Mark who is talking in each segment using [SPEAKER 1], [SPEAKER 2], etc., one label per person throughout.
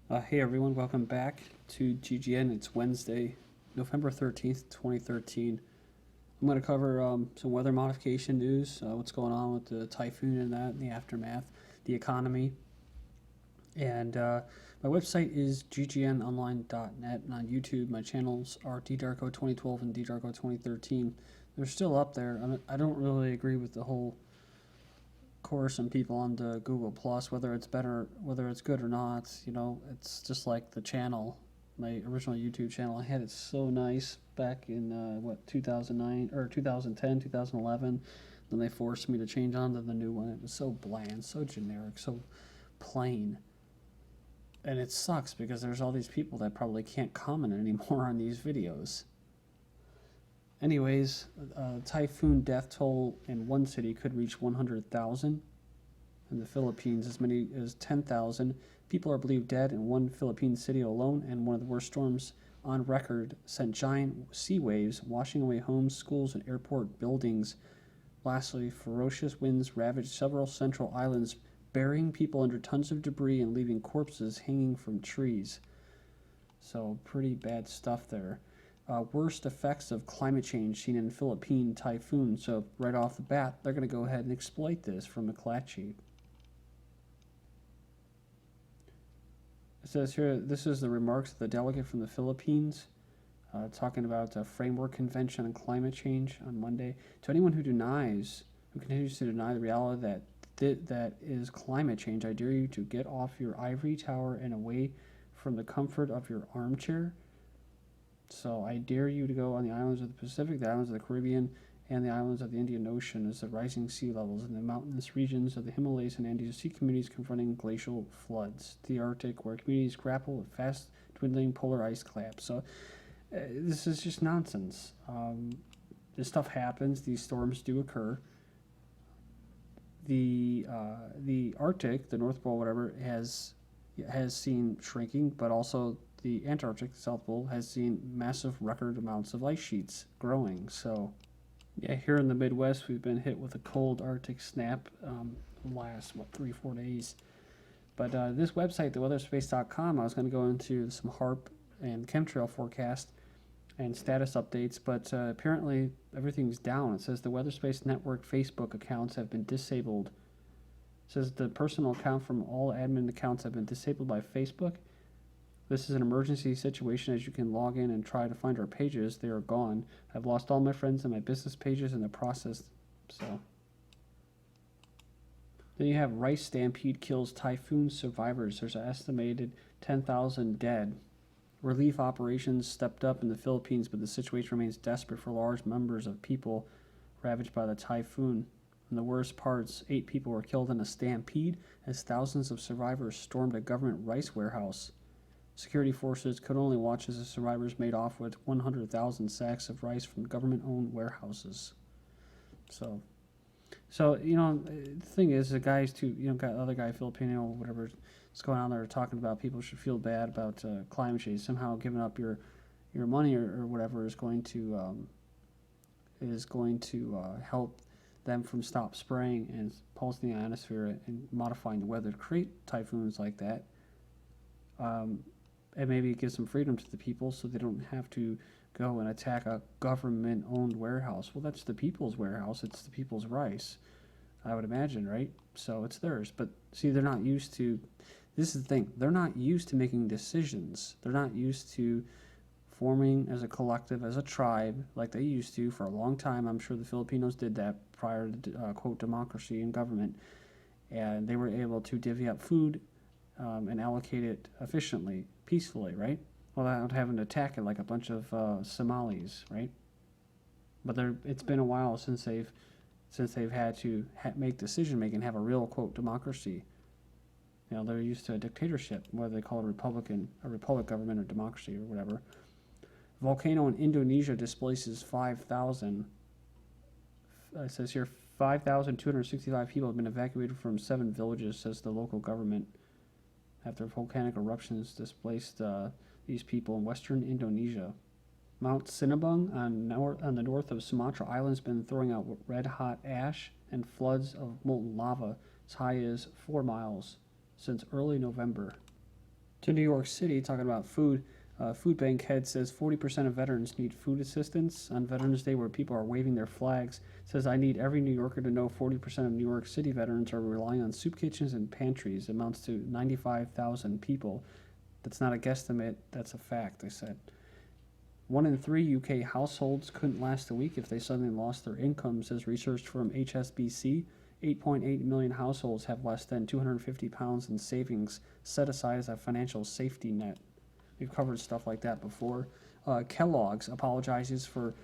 [SPEAKER 1] Hey everyone, welcome back to GGN. It's Wednesday, November 13th, 2013. I'm going to cover some weather modification news, what's going on with the typhoon and that, and the aftermath, the economy. And my website is ggnonline.net, and on YouTube, my channels are ddarko2012 and ddarko2013. They're still up there. I don't really agree with the whole course and people on the Google Plus, whether it's better, whether it's good or not. It's just like the channel, my original YouTube channel. I had it so nice back in 2009 or 2010, 2011. Then they forced me to change on to the new one. It was so bland, so generic, so plain. And it sucks because there's all these people that probably can't comment anymore on these videos. Anyways, typhoon death toll in one city could reach 100,000. In the Philippines, as many as 10,000 people are believed dead in one Philippine city alone, and one of the worst storms on record sent giant sea waves washing away homes, schools, and airport buildings. Lastly, ferocious winds ravaged several central islands, burying people under tons of debris and leaving corpses hanging from trees. So pretty bad stuff there. Worst effects of climate change seen in Philippine typhoon. So right off the bat, they're going to go ahead and exploit this from McClatchy. It says here, this is the remarks of the delegate from the Philippines, talking about a framework convention on climate change on Monday. To anyone who continues to deny the reality that is climate change, I dare you to get off your ivory tower and away from the comfort of your armchair. So I dare you to go on the islands of the Pacific, the islands of the Caribbean, and the islands of the Indian Ocean as the rising sea levels in the mountainous regions of the Himalayas and Andes see communities confronting glacial floods. The Arctic, where communities grapple with fast dwindling polar ice caps. So this is just nonsense. This stuff happens. These storms do occur. The Arctic, the North Pole, whatever, has seen shrinking, but also the Antarctic, the South Pole, has seen massive record amounts of ice sheets growing. So, yeah, here in the Midwest, we've been hit with a cold Arctic snap last, 3-4 days. But this website, theweatherspace.com, I was going to go into some HARP and chemtrail forecast and status updates, but apparently everything's down. It says the WeatherSpace Network Facebook accounts have been disabled. It says the personal account from all admin accounts have been disabled by Facebook. This is an emergency situation, as you can log in and try to find our pages. They are gone. I've lost all my friends and my business pages in the process. So then you have Rice Stampede kills typhoon survivors. There's an estimated 10,000 dead. Relief operations stepped up in the Philippines, but the situation remains desperate for large numbers of people ravaged by the typhoon. In the worst parts, 8 people were killed in a stampede as thousands of survivors stormed a government rice warehouse. Security forces could only watch as the survivors made off with 100,000 sacks of rice from government-owned warehouses. So the thing is, the guys too, got other guy Filipino, whatever is going on there, talking about people should feel bad about climate change. Somehow giving up your money or whatever is going to help them from stop spraying and pulsing the ionosphere and modifying the weather to create typhoons like that. And maybe give some freedom to the people so they don't have to go and attack a government-owned warehouse. Well, that's the people's warehouse. It's the people's rice, I would imagine, right? So it's theirs. But see, they're not used to, this is the thing, they're not used to making decisions. They're not used to forming as a collective, as a tribe, like they used to for a long time. I'm sure the Filipinos did that prior to, quote, democracy and government. And they were able to divvy up food and allocate it efficiently, peacefully, right? Without having to attack it like a bunch of Somalis, right? But it's been a while since they've had to make decision making, have a real, quote, democracy. They're used to a dictatorship, whether they call it a republic government or democracy or whatever. Volcano in Indonesia displaces 5,000. It says here 5,265 people have been evacuated from 7 villages, says the local government, after volcanic eruptions displaced these people in western Indonesia. Mount Sinabung on the north of Sumatra Island has been throwing out red-hot ash and floods of molten lava as high as 4 miles since early November. To New York City, talking about food. Food bank head says 40% of veterans need food assistance on Veterans Day, where people are waving their flags. Says I need every New Yorker to know 40% of New York City veterans are relying on soup kitchens and pantries. It amounts to 95,000 people. That's not a guesstimate. That's a fact. They said 1 in 3 UK households couldn't last a week if they suddenly lost their income, says research from HSBC. 8.8 million households have less than £250 in savings set aside as a financial safety net. We've covered stuff like that before. Kellogg's apologizes for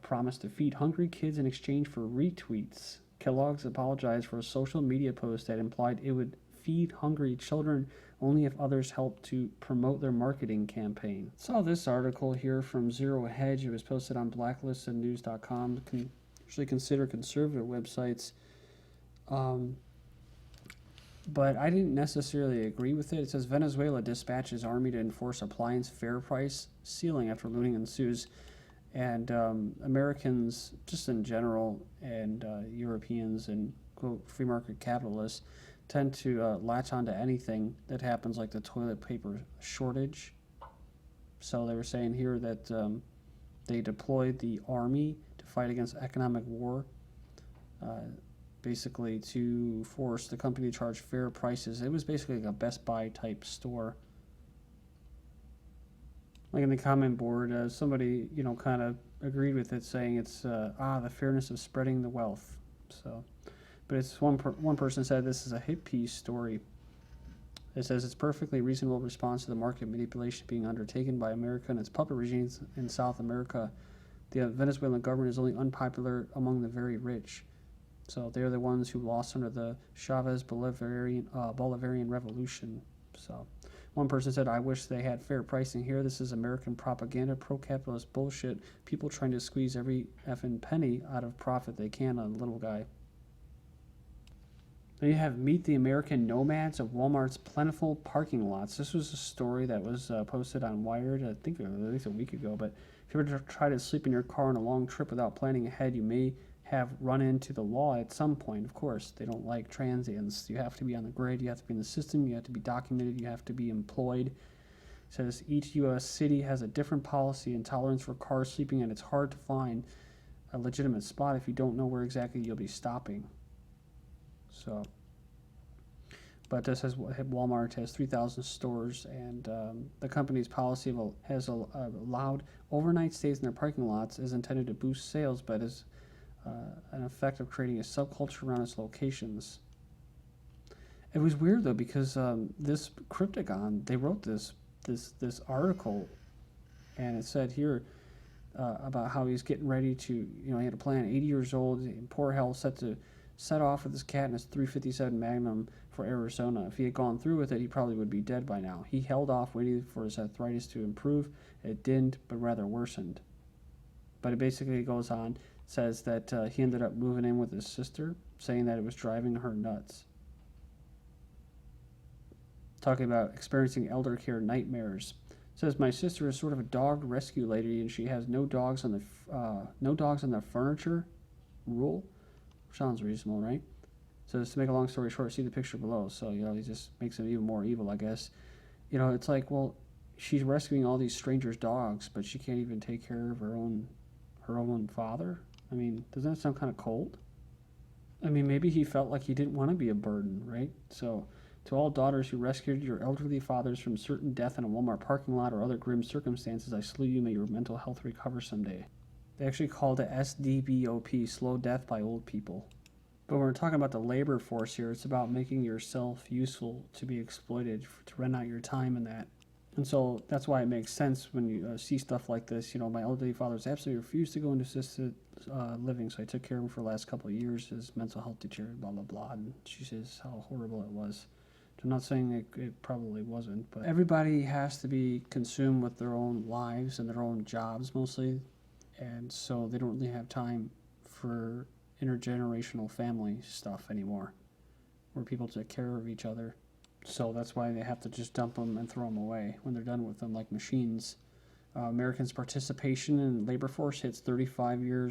[SPEAKER 1] promise to feed hungry kids in exchange for retweets. Kellogg's apologized for a social media post that implied it would feed hungry children only if others helped to promote their marketing campaign. Saw this article here from Zero Hedge. It was posted on blacklistednews.com. Usually consider conservative websites. But I didn't necessarily agree with it. It says Venezuela dispatches army to enforce appliance fair price ceiling after looting ensues. And Americans, just in general, and Europeans and quote free market capitalists tend to latch onto anything that happens, like the toilet paper shortage. So they were saying here that they deployed the army to fight against economic war. Basically to force the company to charge fair prices. It was basically like a Best Buy type store. Like in the comment board, somebody, kind of agreed with it, saying it's, the fairness of spreading the wealth. So, but it's one person said this is a hit piece story. It says it's perfectly reasonable response to the market manipulation being undertaken by America and its puppet regimes in South America. The Venezuelan government is only unpopular among the very rich. So they're the ones who lost under the Chavez Bolivarian Revolution. So one person said, I wish they had fair pricing here. This is American propaganda, pro-capitalist bullshit. People trying to squeeze every effing penny out of profit they can on the little guy. Then you have Meet the American Nomads of Walmart's plentiful parking lots. This was a story that was posted on Wired, I think at least a week ago. But if you ever try to sleep in your car on a long trip without planning ahead, you may have run into the law at some point. Of course, they don't like transients. You have to be on the grid, you have to be in the system, you have to be documented, you have to be employed. It says each U.S. city has a different policy and tolerance for cars sleeping, and it's hard to find a legitimate spot if you don't know where exactly you'll be stopping. So, but this says Walmart has 3,000 stores, and the company's policy has allowed overnight stays in their parking lots is intended to boost sales, but is an effect of creating a subculture around its locations. It was weird though, because this Cryptagon, they wrote this article, and it said here about how he's getting ready to, he had a plan. 80 years old, in poor health, set to set off with his cat and his .357 Magnum for Arizona. If he had gone through with it, he probably would be dead by now. He held off, waiting for his arthritis to improve. It didn't, but rather worsened. But it basically goes on. Says that he ended up moving in with his sister, saying that it was driving her nuts. Talking about experiencing elder care nightmares. Says my sister is sort of a dog rescue lady, and she has no dogs on the furniture rule. Sounds reasonable, right? So to make a long story short, see the picture below. So he just makes it even more evil, I guess. It's like, well, she's rescuing all these strangers' dogs, but she can't even take care of her own father. I mean, doesn't that sound kind of cold? I mean, maybe he felt like he didn't want to be a burden, right? So, to all daughters who rescued your elderly fathers from certain death in a Walmart parking lot or other grim circumstances, I salute you. May your mental health recover someday. They actually called it SDBOP, slow death by old people. But when we're talking about the labor force here, it's about making yourself useful to be exploited, to rent out your time in that. And so that's why it makes sense when you see stuff like this. My elderly father's absolutely refused to go into assisted living, so I took care of him for the last couple of years. His mental health deteriorated, blah, blah, blah. And she says how horrible it was. I'm not saying it probably wasn't, but everybody has to be consumed with their own lives and their own jobs mostly. And so they don't really have time for intergenerational family stuff anymore, where people take care of each other. So that's why they have to just dump them and throw them away when they're done with them, like machines. Americans' participation in labor force hits 35-year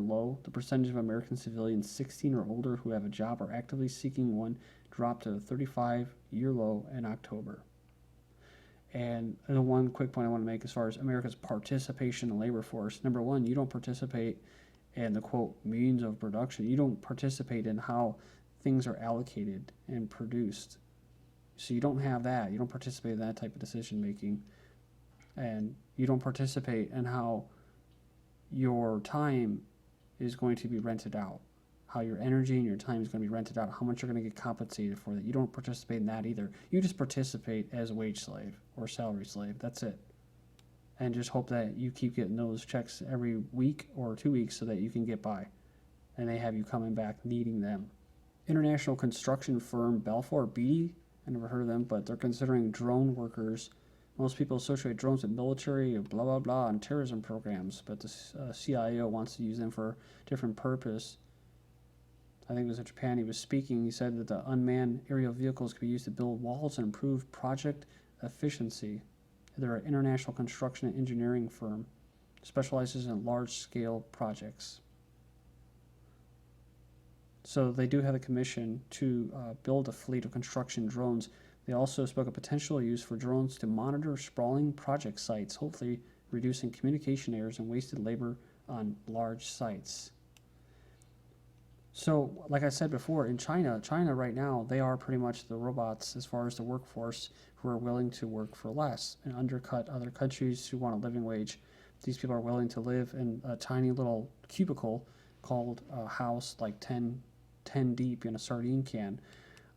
[SPEAKER 1] low. The percentage of American civilians 16 or older who have a job or actively seeking one dropped to a 35-year low in October. And the one quick point I want to make as far as America's participation in the labor force, number one, you don't participate in the, quote, means of production. You don't participate in how things are allocated and produced. So you don't have that. You don't participate in that type of decision making. And you don't participate in how your time is going to be rented out, how your energy and your time is going to be rented out, how much you're going to get compensated for that. You don't participate in that either. You just participate as a wage slave or salary slave. That's it. And just hope that you keep getting those checks every week or 2 weeks so that you can get by. And they have you coming back needing them. International construction firm Balfour Beatty, I never heard of them, but they're considering drone workers. Most people associate drones with military, blah, blah, blah, and terrorism programs, but the CIO wants to use them for a different purpose. I think it was in Japan he was speaking. He said that the unmanned aerial vehicles could be used to build walls and improve project efficiency. They're an international construction and engineering firm, specializes in large-scale projects. So they do have a commission to build a fleet of construction drones. They also spoke of potential use for drones to monitor sprawling project sites, hopefully reducing communication errors and wasted labor on large sites. So, like I said before, in China right now, they are pretty much the robots as far as the workforce who are willing to work for less and undercut other countries who want a living wage. These people are willing to live in a tiny little cubicle called a house, like 10 deep in a sardine can,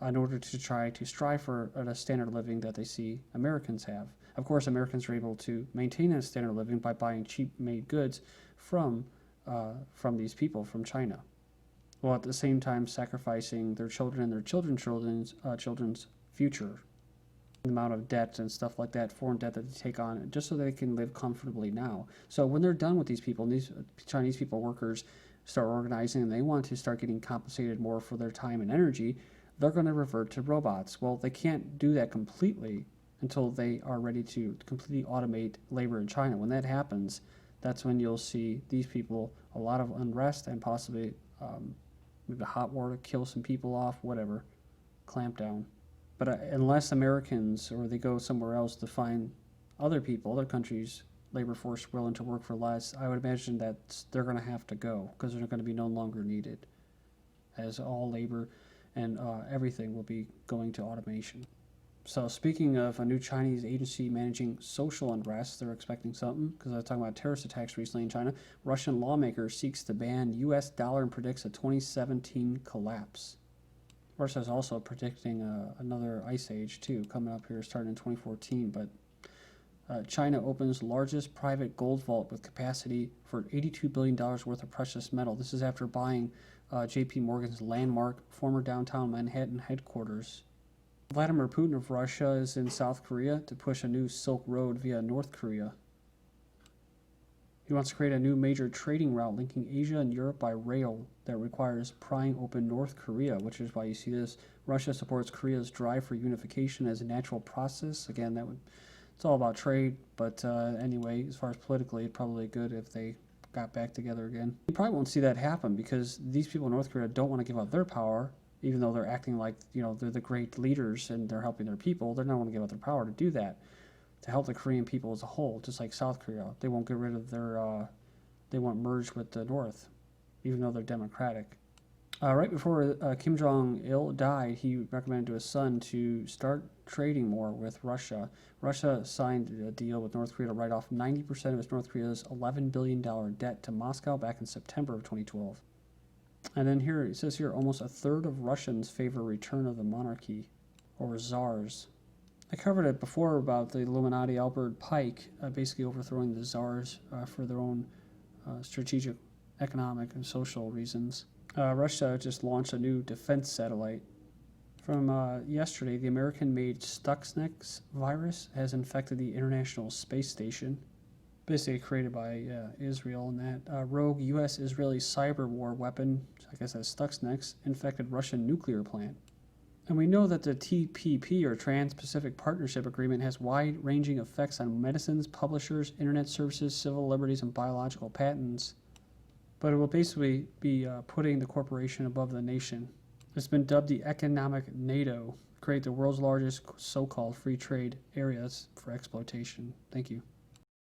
[SPEAKER 1] in order to try to strive for a standard of living that they see Americans have. Of course, Americans are able to maintain a standard of living by buying cheap-made goods from these people from China, while at the same time sacrificing their children and their children's future. The amount of debt and stuff like that, foreign debt that they take on, just so they can live comfortably now. So when they're done with these people, and these Chinese people, workers, start organizing and they want to start getting compensated more for their time and energy, they're going to revert to robots. Well, they can't do that completely until they are ready to completely automate labor in China. When that happens, that's when you'll see these people, a lot of unrest and possibly maybe a hot war to kill some people off, whatever, clamp down. But unless Americans, or they go somewhere else to find other people, other countries' labor force willing to work for less, I would imagine that they're going to have to go because they're going to be no longer needed, as all labor and everything will be going to automation. So speaking of a new Chinese agency managing social unrest, they're expecting something, because I was talking about terrorist attacks recently in China. Russian lawmaker seeks to ban U.S. dollar and predicts a 2017 collapse. Russia is also predicting another ice age, too, coming up here starting in 2014. But China opens largest private gold vault with capacity for $82 billion worth of precious metal. This is after buying J.P. Morgan's landmark former downtown Manhattan headquarters. Vladimir Putin of Russia is in South Korea to push a new Silk Road via North Korea. He wants to create a new major trading route linking Asia and Europe by rail that requires prying open North Korea, which is why you see this. Russia supports Korea's drive for unification as a natural process. Again, it's all about trade, but anyway, as far as politically, it's probably good if they got back together again. You probably won't see that happen because these people in North Korea don't want to give up their power, even though they're acting like, they're the great leaders and they're helping their people. They're not going to give up their power to do that, to help the Korean people as a whole, just like South Korea. They won't get rid of they won't merge with the North, even though they're democratic. Right before Kim Jong-il died, he recommended to his son to start trading more with Russia. Russia signed a deal with North Korea to write off 90% of its North Korea's $11 billion debt to Moscow back in September of 2012. And then here, it says here, almost a third of Russians favor return of the monarchy, or czars. I covered it before about the Illuminati Albert Pike basically overthrowing the czars for their own strategic, economic, and social reasons. Russia just launched a new defense satellite. From yesterday, the American-made Stuxnet virus has infected the International Space Station, basically created by Israel, and that rogue U.S.-Israeli cyber war weapon, I guess that's Stuxnet, infected Russian nuclear plant. And we know that the TPP, or Trans-Pacific Partnership Agreement, has wide-ranging effects on medicines, publishers, internet services, civil liberties, and biological patents. But it will basically be putting the corporation above the nation. It's been dubbed the economic NATO, create the world's largest so-called free trade areas for exploitation. Thank you.